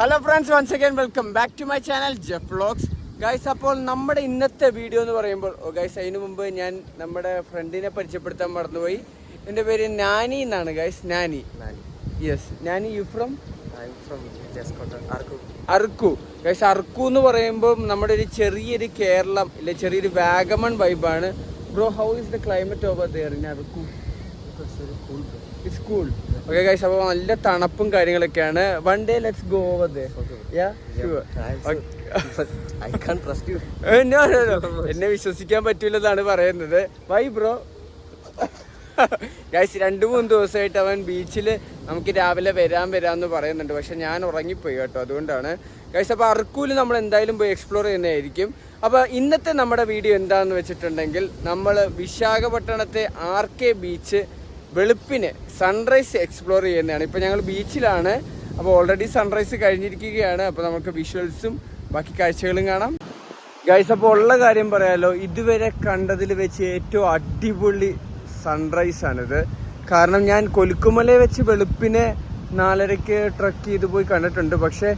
Hello friends, once again welcome back to my channel Jeff vlogs. Guys, അപ്പോൾ നമ്മുടെ ഇന്നത്തെ video എന്ന് പറയുമ്പോൾ ഗൈസ്, അതിന് മുമ്പ് ഞാൻ നമ്മുടെ ഫ്രണ്ടിനെ പരിചയപ്പെടുത്താൻ മറന്നുപോയി. എൻ്റെ പേര് നാനി എന്നാണ് guys. Nani. Yes, Nani. You from? Araku. Guys, Araku എന്ന് പറയുമ്പോൾ നമ്മുടെ ഒരു ചെറിയൊരു കേരളം ഇല്ല, ചെറിയൊരു വാഗമൺ വൈബാണ്. Bro, how is the climate over there in Araku? It's cool. Okay guys, അപ്പോൾ നല്ല തണുപ്പും കാര്യങ്ങളൊക്കെയാണ്. One day let's go over there. Yeah, sure. I can't trust you. No. എന്നെ വിശ്വസിക്കാൻ പറ്റില്ലെന്നാണ് പറയുന്നത്. Why bro? ഗൈസ്, 2-3 ദിവസമായിട്ട് അവൻ ബീച്ചിൽ നമുക്ക് രാവിലെ വരാമെന്ന് പറയുന്നുണ്ട്. പക്ഷെ ഞാൻ ഉറങ്ങിപ്പോയി കേട്ടോ, അതുകൊണ്ടാണ് ഗൈസ്. അപ്പോൾ അർക്കൂല് നമ്മൾ എന്തായാലും പോയി എക്സ്പ്ലോർ ചെയ്യുന്നതായിരിക്കും. അപ്പോൾ ഇന്നത്തെ നമ്മുടെ വീഡിയോ എന്താണെന്ന് വെച്ചിട്ടുണ്ടെങ്കിൽ, നമ്മൾ വിശാഖപട്ടണത്തെ RK ബീച്ച് വെളുപ്പിന് സൺറൈസ് എക്സ്പ്ലോർ ചെയ്യുന്നതാണ്. ഇപ്പോൾ ഞങ്ങൾ ബീച്ചിലാണ്. അപ്പോൾ ഓൾറെഡി സൺറൈസ് കഴിഞ്ഞിരിക്കുകയാണ്. അപ്പോൾ നമുക്ക് വിഷ്വൽസും ബാക്കി കാഴ്ചകളും കാണാം ഗൈസ്. അപ്പോൾ ഉള്ള കാര്യം പറയാലോ, ഇതുവരെ കണ്ടതിൽ വെച്ച് ഏറ്റവും അടിപൊളി സൺറൈസ് ആണിത്. കാരണം ഞാൻ കൊലുക്കുമലയെ വെച്ച് വെളുപ്പിനെ 4:30 ട്രക്ക് ചെയ്ത് പോയി കണ്ടിട്ടുണ്ട്. പക്ഷേ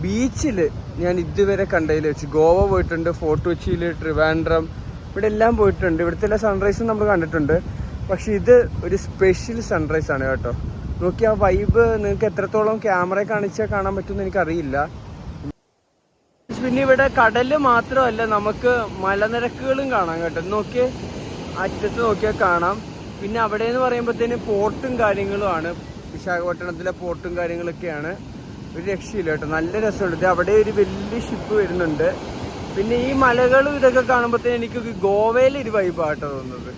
ബീച്ചിൽ ഞാൻ ഇതുവരെ കണ്ടതിൽ വെച്ച് ഗോവ പോയിട്ടുണ്ട്, ഫോർട്ട് കൊച്ചിയിൽ, ട്രിവാൻഡ്രം, ഇവിടെ എല്ലാം പോയിട്ടുണ്ട്. ഇവിടുത്തെ എല്ലാ സൺറൈസും നമ്മൾ കണ്ടിട്ടുണ്ട്. പക്ഷെ ഇത് ഒരു സ്പെഷ്യൽ സൺറൈസ് ആണ് കേട്ടോ. നോക്കി ആ വൈബ് നിങ്ങൾക്ക് എത്രത്തോളം ക്യാമറ കാണിച്ചാൽ കാണാൻ പറ്റുമെന്ന് എനിക്കറിയില്ല. പിന്നെ ഇവിടെ കടല് മാത്രമല്ല, നമുക്ക് മലനിരക്കുകളും കാണാം കേട്ടോ. നോക്കിയേ, അറ്റത്ത് നോക്കിയാൽ കാണാം. പിന്നെ അവിടെ എന്ന് പറയുമ്പോഴത്തേന് പോർട്ടും കാര്യങ്ങളുമാണ്. വിശാഖപട്ടണത്തിലെ പോർട്ടും കാര്യങ്ങളൊക്കെയാണ്. ഒരു രക്ഷയില്ല കേട്ടോ, നല്ല രസമുണ്ട്. അവിടെ ഒരു വലിയ ഷിപ്പ് വരുന്നുണ്ട്. പിന്നെ ഈ മലകളും ഇതൊക്കെ കാണുമ്പോഴത്തേന് എനിക്ക് ഗോവയിൽ ഒരു വൈബാണ് കേട്ടോ തോന്നുന്നത്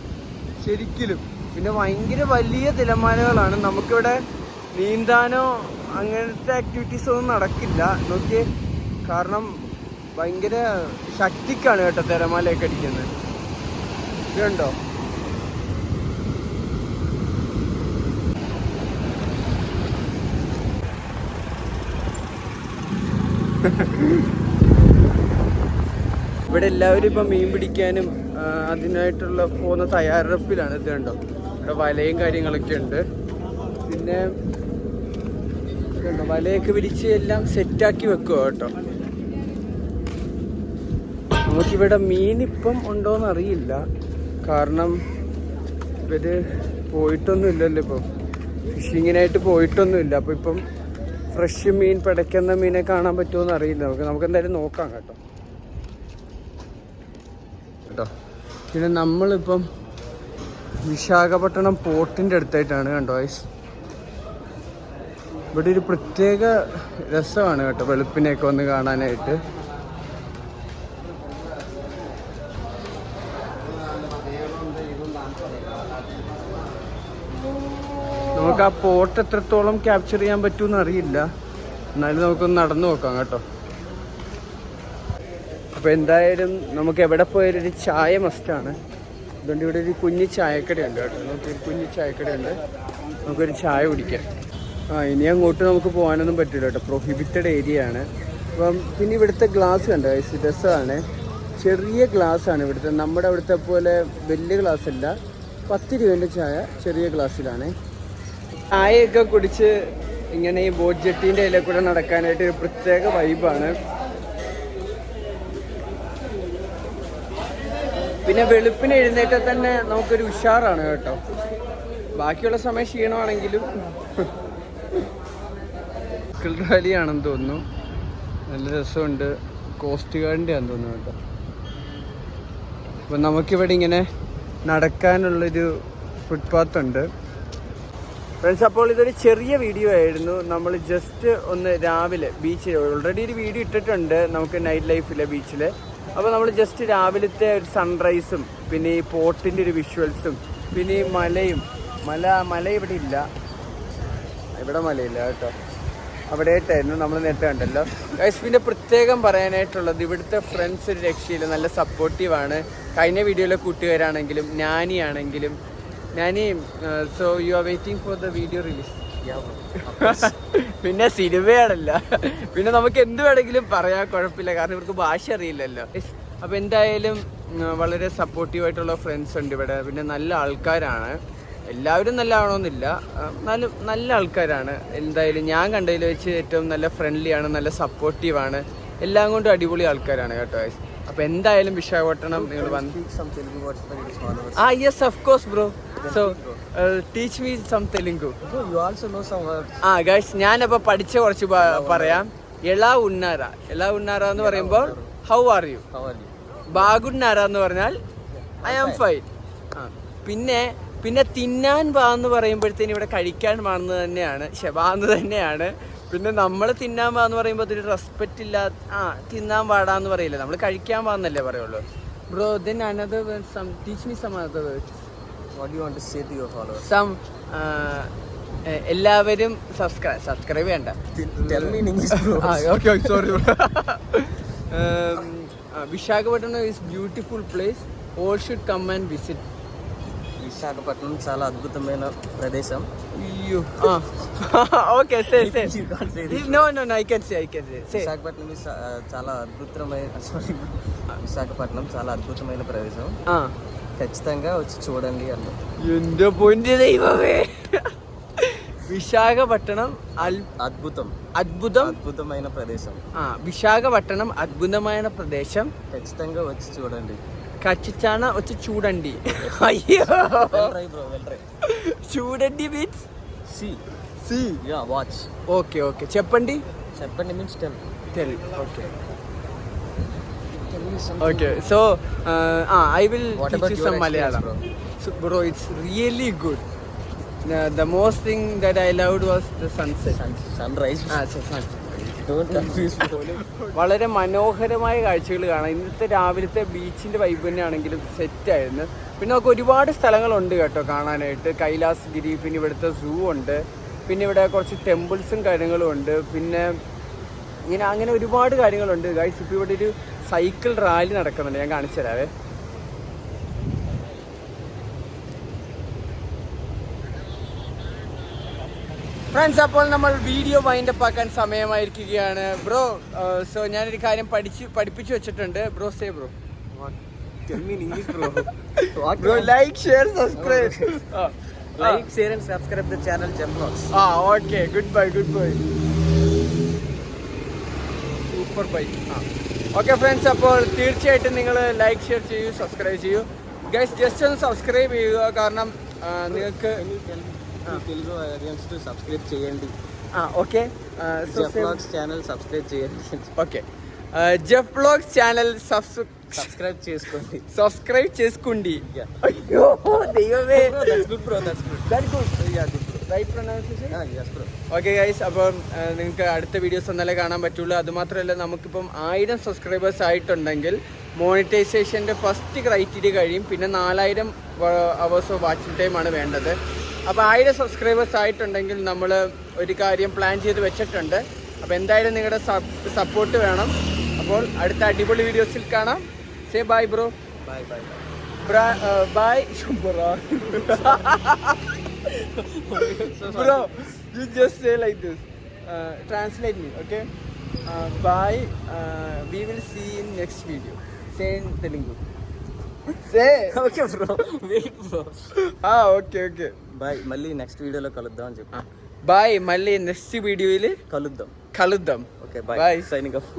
ശരിക്കും. പിന്നെ ഭയങ്കര വലിയ തിരമാലകളാണ്. നമുക്കിവിടെ നീന്താനോ അങ്ങനത്തെ ആക്ടിവിറ്റീസ് ഒന്നും നടക്കില്ല. നോക്കിയേ, കാരണം ഭയങ്കര ശക്തിക്കാണ് കേട്ടോ തിരമാലയൊക്കെ അടിക്കുന്നത്. ഇതുണ്ടോ? ഇവിടെ എല്ലാവരും ഇപ്പം മീൻ പിടിക്കാനും അതിനായിട്ടുള്ള പോകുന്ന തയ്യാറെടുപ്പിലാണ്. ഇത് കണ്ടോ, ഇവിടെ വലയും കാര്യങ്ങളൊക്കെ ഉണ്ട്. പിന്നെ വലയൊക്കെ വിരിച്ച് എല്ലാം സെറ്റാക്കി വെക്കുക കേട്ടോ. നമുക്കിവിടെ മീനിപ്പം ഉണ്ടോയെന്ന് അറിയില്ല, കാരണം ഇവര് പോയിട്ടൊന്നും ഇല്ലല്ലോ, ഇപ്പം ഫിഷിങ്ങിനായിട്ട് പോയിട്ടൊന്നുമില്ല. അപ്പോൾ ഇപ്പം ഫ്രഷ് മീൻ, പിടയ്ക്കുന്ന മീനെ കാണാൻ പറ്റുമോയെന്ന് അറിയില്ല. നമുക്ക് എന്തായാലും നോക്കാം കേട്ടോ. പിന്നെ നമ്മളിപ്പം വിശാഖപട്ടണം പോർട്ടിൻ്റെ അടുത്തായിട്ടാണ് കണ്ടോ ഗൈസ്. ഇവിടെ ഒരു പ്രത്യേക രസമാണ് കേട്ടോ വെളുപ്പിനെയൊക്കെ വന്ന് കാണാനായിട്ട്. നമുക്ക് ആ പോർട്ട് എത്രത്തോളം ക്യാപ്ചർ ചെയ്യാൻ പറ്റുമെന്ന് അറിയില്ല, എന്നാലും നമുക്കൊന്ന് നടന്നു നോക്കാം കേട്ടോ. അപ്പോൾ എന്തായാലും നമുക്ക് എവിടെ പോയാലൊരു ചായ മസ്റ്റാണ്. അതുകൊണ്ട് ഇവിടെ ഒരു കുഞ്ഞു ചായക്കടയുണ്ട് കേട്ടോ. നമുക്കൊരു കുഞ്ഞു ചായക്കടയുണ്ട്, നമുക്കൊരു ചായ കുടിക്കാം. ഇനി അങ്ങോട്ട് നമുക്ക് പോകാനൊന്നും പറ്റില്ല കേട്ടോ, പ്രൊഹിബിറ്റഡ് ഏരിയ ആണ്. അപ്പം പിന്നെ ഇവിടുത്തെ ഗ്ലാസ് കണ്ടോ, രസമാണ്. ചെറിയ ഗ്ലാസ്സാണ് ഇവിടുത്തെ, നമ്മുടെ അവിടുത്തെ പോലെ വലിയ ഗ്ലാസ് അല്ല. 10 രൂപേൻ്റെ ചായ ചെറിയ ഗ്ലാസ്സിലാണ്. ചായയൊക്കെ കുടിച്ച് ഇങ്ങനെ ഈ ബോട്ട് ജെട്ടീൻ്റെ അതിലെ കൂടെ നടക്കാനായിട്ട് ഒരു പ്രത്യേക വൈബാണ്. പിന്നെ വെളുപ്പിന് എഴുന്നേറ്റാൽ തന്നെ നമുക്കൊരു ഉഷാറാണ് കേട്ടോ. ബാക്കിയുള്ള സമയം ക്ഷീണമാണെങ്കിലും. റാലിയാണെന്ന് തോന്നുന്നു, നല്ല രസമുണ്ട്. കോസ്റ്റ് ഗാർഡിൻ്റെ ആണെന്ന് തോന്നുന്നു കേട്ടോ. അപ്പം നമുക്കിവിടെ ഇങ്ങനെ നടക്കാനുള്ളൊരു ഫുട്പാത്ത് ഉണ്ട് ഫ്രണ്ട്സ്. അപ്പോൾ ഇതൊരു ചെറിയ വീഡിയോ ആയിരുന്നു. നമ്മൾ ജസ്റ്റ് ഒന്ന് രാവിലെ ബീച്ചിൽ ഓൾറെഡി ഒരു വീഡിയോ ഇട്ടിട്ടുണ്ട് നമുക്ക് നൈറ്റ് ലൈഫിലെ ബീച്ചിൽ. അപ്പോൾ നമ്മൾ ജസ്റ്റ് രാവിലത്തെ ഒരു സൺറൈസും പിന്നെ ഈ പോർട്ടിൻ്റെ ഒരു വിഷ്വൽസും പിന്നെ ഈ മല ഇവിടെ ഇല്ല, ഇവിടെ മലയില്ല കേട്ടോ, അവിടെയായിട്ടായിരുന്നു നമ്മൾ നേരത്തെ കണ്ടല്ലോ ഗൈസ്. പിന്നെ പ്രത്യേകം പറയാനായിട്ടുള്ളത്, ഇവിടുത്തെ ഫ്രണ്ട്സ് ഒരു രക്ഷയില്ല, നല്ല സപ്പോർട്ടീവാണ്. കഴിഞ്ഞ വീഡിയോയിലെ കൂട്ടുകാരാണെങ്കിലും നാനിയാണെങ്കിലും. Nani, so you are waiting for the video release? പിന്നെ സിനിമയാണല്ല, പിന്നെ നമുക്ക് എന്ത് വേണമെങ്കിലും പറയാൻ കുഴപ്പമില്ല, കാരണം ഇവർക്ക് ഭാഷ അറിയില്ലല്ലോ. അപ്പോൾ എന്തായാലും വളരെ സപ്പോർട്ടീവായിട്ടുള്ള ഫ്രണ്ട്സ് ഉണ്ട് ഇവിടെ. പിന്നെ നല്ല ആൾക്കാരാണ്. എല്ലാവരും നല്ല ആവണമെന്നില്ല, നല്ല നല്ല ആൾക്കാരാണ്. എന്തായാലും ഞാൻ കണ്ടതിൽ വെച്ച് ഏറ്റവും നല്ല ഫ്രണ്ട്ലിയാണ്, നല്ല സപ്പോർട്ടീവാണ്, എല്ലാം കൊണ്ടും അടിപൊളി ആൾക്കാരാണ് കേട്ടോ ഗൈസ്. അപ്പോൾ എന്തായാലും വിശാഖപട്ടണം നിങ്ങൾ വന്ന് yes of course bro. So teach me some Telugu. Guys ഞാനപ്പോൾ പഠിച്ച കുറച്ച് പറയാം. എളാ ഉണ്ണാര എന്ന് പറയുമ്പോൾ ഹൗ ആർ യു. ബാഗുണ്ണാര എന്ന് പറഞ്ഞാൽ ഐ ആം ഫൈൻ. പിന്നെ തിന്നാൻ പാന്ന് പറയുമ്പോഴത്തേന് ഇവിടെ കഴിക്കാൻ പാന്ന് തന്നെയാണ്, വാന്ന് തന്നെയാണ്. പിന്നെ നമ്മൾ തിന്നാൻ പാന്ന് പറയുമ്പോൾ അതൊരു റെസ്പെക്റ്റ് ഇല്ല. തിന്നാൻ പാടാന്ന് പറയില്ല, നമ്മൾ കഴിക്കാൻ പാന്നല്ലേ പറയുള്ളൂ. Bro then another some teach me some another words. What you want to say to your followers? Some എല്ലാവരും സബ്സ്ക്രൈബ് ചെയ്യണ്ട. Tell me in English bro. Okay sorry. Visakhapatnam is beautiful place. all should come and visit. Visakhapatnam చాలా అద్భుతమైన ప్రదేశం. Okay say no I can say Visakhapatnam చాలా విశాఖపట్నం చాలా అద్భుతమైన ప్రదేశం. ఖచ్చితంగా వచ్చి చూడండి అన్న. എന്റെ പൊന്നു ദൈവമേ, വിശാഖപട്ടണം అద్భుతమైన ప్రదేశం. విశాఖపట్నం అద్భుతమైన ప్రదేశం. ఖచ్చితంగా వచ్చి చూడండి. ఖచ్చితంగా వచ్చి చూడండి. అయ్యో చూడండి means see ya watch. Okay చెప్పండి means tell. Okay so I will teach you some Malayalam. So bro, it's really good. The most thing that I loved was the sunset. Sunrise. Don't confuse me. വളരെ മനോഹരമായ കാഴ്ചകൾ കാണാം. ഇന്നത്തെ രാവിലത്തെ ബീച്ചിൻ്റെ vibe തന്നെയാണെങ്കിലും സെറ്റായിരുന്നു. പിന്നെ നമുക്ക് ഒരുപാട് സ്ഥലങ്ങളുണ്ട് കേട്ടോ കാണാനായിട്ട്. കൈലാസ് ഗിരി, പിന്നെ ഇവിടുത്തെ സൂ ഉണ്ട്, പിന്നെ ഇവിടെ കുറച്ച് ടെമ്പിൾസും കാര്യങ്ങളും ഉണ്ട്, പിന്നെ ഇങ്ങനെ അങ്ങനെ ഒരുപാട് കാര്യങ്ങളുണ്ട് ഗൈസ്. ഇപ്പോൾ ഇവിടെ ഒരു സൈക്കിൾ റാലി നടക്കുന്നുണ്ട്, ഞാൻ കാണിച്ചു തരാവേ. ഫ്രണ്ട്സ്, അപ്പോൾ നമ്മൾ വീഡിയോ വൈൻഡപ്പ് ആക്കാൻ സമയമായിരിക്കുകയാണ് ബ്രോ. സോ ഞാനൊരു കാര്യം പഠിപ്പിച്ചു വെച്ചിട്ടുണ്ട്. Bro say bro. Tell me in English bro. Bro, like, share, subscribe. Like, share and subscribe the channel Jeff Vlogs. Okay. Goodbye. Super bye. Okay friends, അപ്പോൾ തീർച്ചയായിട്ടും നിങ്ങൾ ലൈക്ക്, ഷെയർ ചെയ്യൂ, subscribe ചെയ്യൂ guys. Just ഒന്ന് subscribe ചെയ്യുക, കാരണം നിങ്ങൾക്ക് Telugu audience to subscribe చేయండి. Okay Jeff vlogs channel subscribe చేయండి. Okay Jeff vlogs channel subscribe చేసుకోండి. అయ్యో దైవమే. That's good bro. Yeah, good bro. Right pronunciation? Yes bro. Okay guys, അപ്പം നിങ്ങൾക്ക് അടുത്ത വീഡിയോസ് എന്നാലേ കാണാൻ പറ്റുള്ളൂ. അതുമാത്രമല്ല, നമുക്കിപ്പം 1000 സബ്സ്ക്രൈബേഴ്സ് ആയിട്ടുണ്ടെങ്കിൽ മോണിറ്റൈസേഷൻ്റെ ഫസ്റ്റ് ക്രൈറ്റീരിയ കഴിയും. പിന്നെ 4000 hours ഓഫ് വാച്ചിങ് ടൈമാണ് വേണ്ടത്. അപ്പോൾ 1000 സബ്സ്ക്രൈബേഴ്സ് ആയിട്ടുണ്ടെങ്കിൽ നമ്മൾ ഒരു കാര്യം പ്ലാൻ ചെയ്ത് വെച്ചിട്ടുണ്ട്. അപ്പോൾ എന്തായാലും നിങ്ങളുടെ സപ്പോർട്ട് വേണം. അപ്പോൾ അടുത്ത അടിപൊളി വീഡിയോസിൽ കാണാം. Say bye bro. Bye. Bye bro, you just say like this. Translate me, okay? Bye. We will see in next video. Say in Telugu. Say. Okay bro. Wait bro. Okay. Bye. మళ్ళీ next వీడియోలో కలుద్దాం అని చెప్పు. Bye. మళ్ళీ next వీడియోలో కలుద్దాం. Okay, bye. Bye. Signing off.